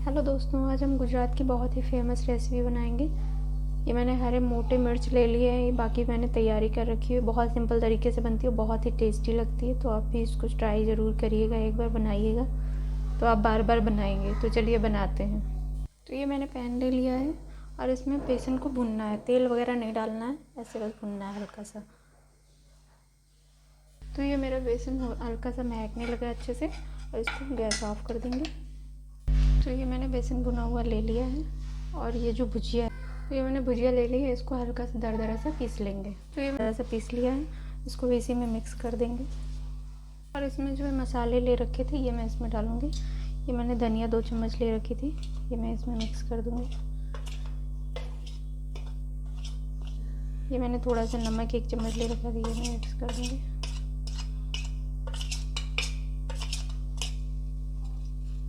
Hello दोस्तों, आज हम गुजरात की बहुत ही फेमस रेसिपी बनाएंगे। ये मैंने हरे मोटे मिर्च ले लिए हैं, बाकी मैंने तैयारी कर रखी है। बहुत सिंपल तरीके से बनती है, बहुत ही टेस्टी लगती है। तो आप भी इसको ट्राई ज़रूर करिएगा, एक बार बनाइएगा तो आप बार बार बनाएंगे। तो चलिए बनाते हैं। तो ये मैंने पैन ले लिया है और इसमें बेसन को भुनना है, तेल वगैरह नहीं डालना है, ऐसे बस भुनना है हल्का सा। तो ये मेरा बेसन हल्का सा महकने लगा अच्छे से, और इसको गैस ऑफ कर देंगे। तो ये मैंने बेसन भुना हुआ ले लिया है, और ये जो भुजिया है, तो ये मैंने भुजिया ले ली है, इसको हल्का सा दरदरा सा पीस लेंगे। तो ये दरदरा सा पीस लिया है, इसको इसी में मिक्स कर देंगे। और इसमें जो मसाले ले रखे थे ये मैं इसमें डालूँगी। ये मैंने धनिया 2 चम्मच ले रखी थी, ये मैं इसमें मिक्स कर दूँगी। ये मैंने थोड़ा सा नमक 1 चम्मच ले रखा था, ये मैं मिक्स कर दूँगी।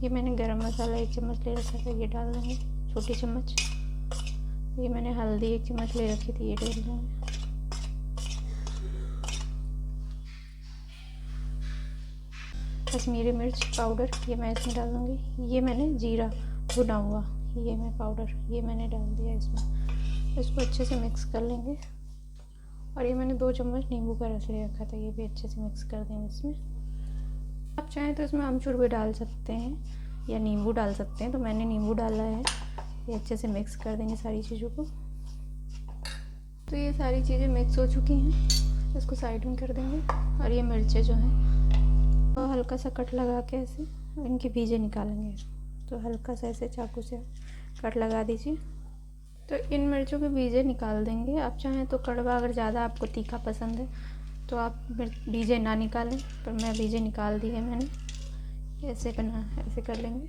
ये मैंने गरम मसाला 1 चम्मच ले रखा था, ये डाल देंगे, छोटी चम्मच। ये मैंने हल्दी 1 चम्मच ले रखी थी, ये डाल देंगे। कश्मीरी मिर्च पाउडर ये मैं इसमें डाल दूँगी। ये मैंने जीरा भुना हुआ, ये मैं पाउडर ये मैंने डाल दिया इसमें। इसको अच्छे से मिक्स कर लेंगे। और ये मैंने 2 चम्मच नींबू का रस ले रखा था, ये भी अच्छे से मिक्स कर देंगे इसमें। आप चाहें तो इसमें अमचूर भी डाल सकते हैं या नींबू डाल सकते हैं, तो मैंने नींबू डाला है। ये अच्छे से मिक्स कर देंगे सारी चीज़ों को। तो ये सारी चीज़ें मिक्स हो चुकी हैं, इसको साइड में कर देंगे। और ये मिर्चें जो हैं तो हल्का सा कट लगा के ऐसे इनके बीजे निकालेंगे। तो हल्का सा ऐसे चाकू से कट लगा दीजिए। तो इन मिर्चों के बीजे निकाल देंगे। आप चाहें तो कड़वा, अगर ज़्यादा आपको तीखा पसंद है तो आप बीजे ना निकालें, पर मैं बीजे निकाल दी है मैंने। ऐसे कर लेंगे।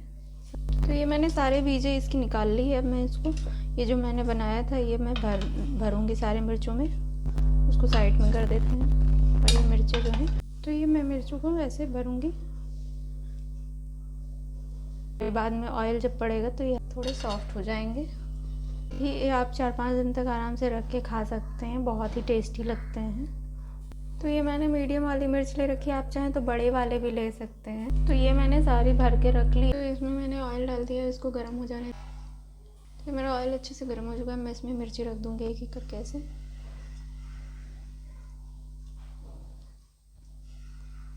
तो ये मैंने सारे बीजे इसकी निकाल ली है। अब मैं इसको, ये जो मैंने बनाया था ये मैं भरूंगी सारे मिर्चों में। उसको साइड में कर देते हैं। और ये मिर्चें जो हैं, तो ये मैं मिर्चों को ऐसे भरूंगी। बाद में ऑयल जब पड़ेगा तो ये थोड़े सॉफ्ट हो जाएंगे। ये आप 4-5 दिन तक आराम से रख के खा सकते हैं, बहुत ही टेस्टी लगते हैं। तो ये मैंने मीडियम वाली मिर्च ले रखी है, आप चाहें तो बड़े वाले भी ले सकते हैं। तो ये मैंने सारी भर के रख ली। तो इसमें मैंने ऑयल डाल दिया, इसको गर्म हो जाने। तो मेरा ऑयल अच्छे से गर्म हो चुका है, मैं इसमें मिर्ची रख दूँगी एक एक करके ऐसे।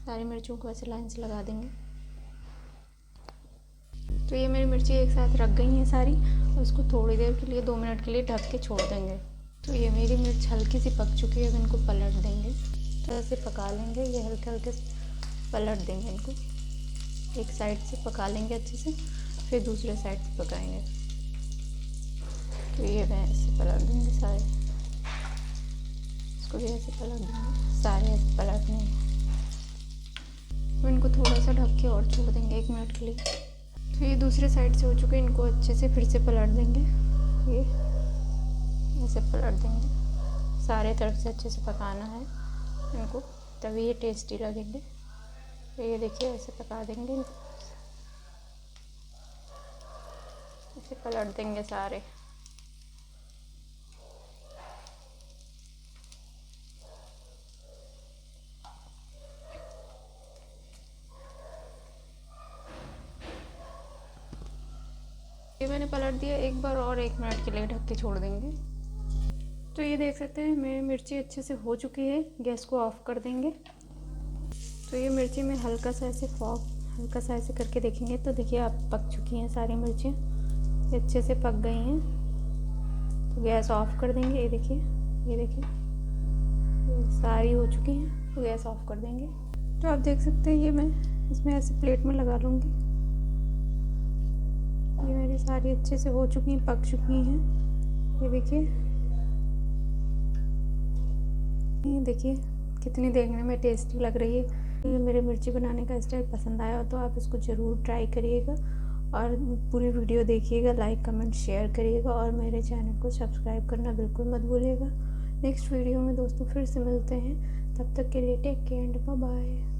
सारी मिर्चों को ऐसे लाइन से लगा देंगे। तो ये मेरी मिर्ची एक साथ रख गई हैं सारी, और इसको थोड़ी देर के लिए 2 मिनट के लिए ढक के छोड़ देंगे। तो ये मेरी मिर्च हल्की सी पक चुकी है, अब इनको पलट देंगे। तो ऐसे पका लेंगे, ये हल्के हल्के पलट देंगे इनको। एक साइड से पका लेंगे अच्छे से, फिर दूसरे साइड से पकाएंगे। तो ये मैं ऐसे पलट दूँगी सारे, इसको भी ऐसे पलट दूँगी, सारे ऐसे पलट लेंगे। तो इनको थोड़ा सा ढक के और छोड़ देंगे 1 मिनट के लिए। तो ये दूसरे साइड से हो चुके हैं, इनको अच्छे से फिर से पलट देंगे। ये ऐसे पलट देंगे, सारे तरफ से अच्छे से पकाना है इनको, तभी ये टेस्टी लगेंगे। तो ये देखिए ऐसे पका देंगे, ऐसे पलट देंगे सारे। ये मैंने पलट दिया एक बार, और 1 मिनट के लिए ढक के छोड़ देंगे। तो ये देख सकते हैं मेरी मिर्ची अच्छे से हो चुकी है, गैस को ऑफ कर देंगे। तो ये मिर्ची में हल्का सा ऐसे करके देखेंगे तो देखिए आप पक चुकी हैं सारी मिर्चें, ये अच्छे से पक गई हैं। तो गैस ऑफ कर देंगे। ये देखिए ये सारी हो चुकी हैं, तो गैस ऑफ कर देंगे। तो आप देख सकते हैं ये मैं इसमें ऐसे प्लेट में लगा लूँगी। ये मेरी सारी अच्छे से हो चुकी हैं, पक चुकी हैं। ये देखिए कितनी देखने में टेस्टी लग रही है। ये मेरे मिर्ची बनाने का स्टाइल पसंद आया हो तो आप इसको ज़रूर ट्राई करिएगा, और पूरी वीडियो देखिएगा, लाइक कमेंट शेयर करिएगा, और मेरे चैनल को सब्सक्राइब करना बिल्कुल मत भूलिएगा। नेक्स्ट वीडियो में दोस्तों फिर से मिलते हैं, तब तक के लिए take care and bye bye.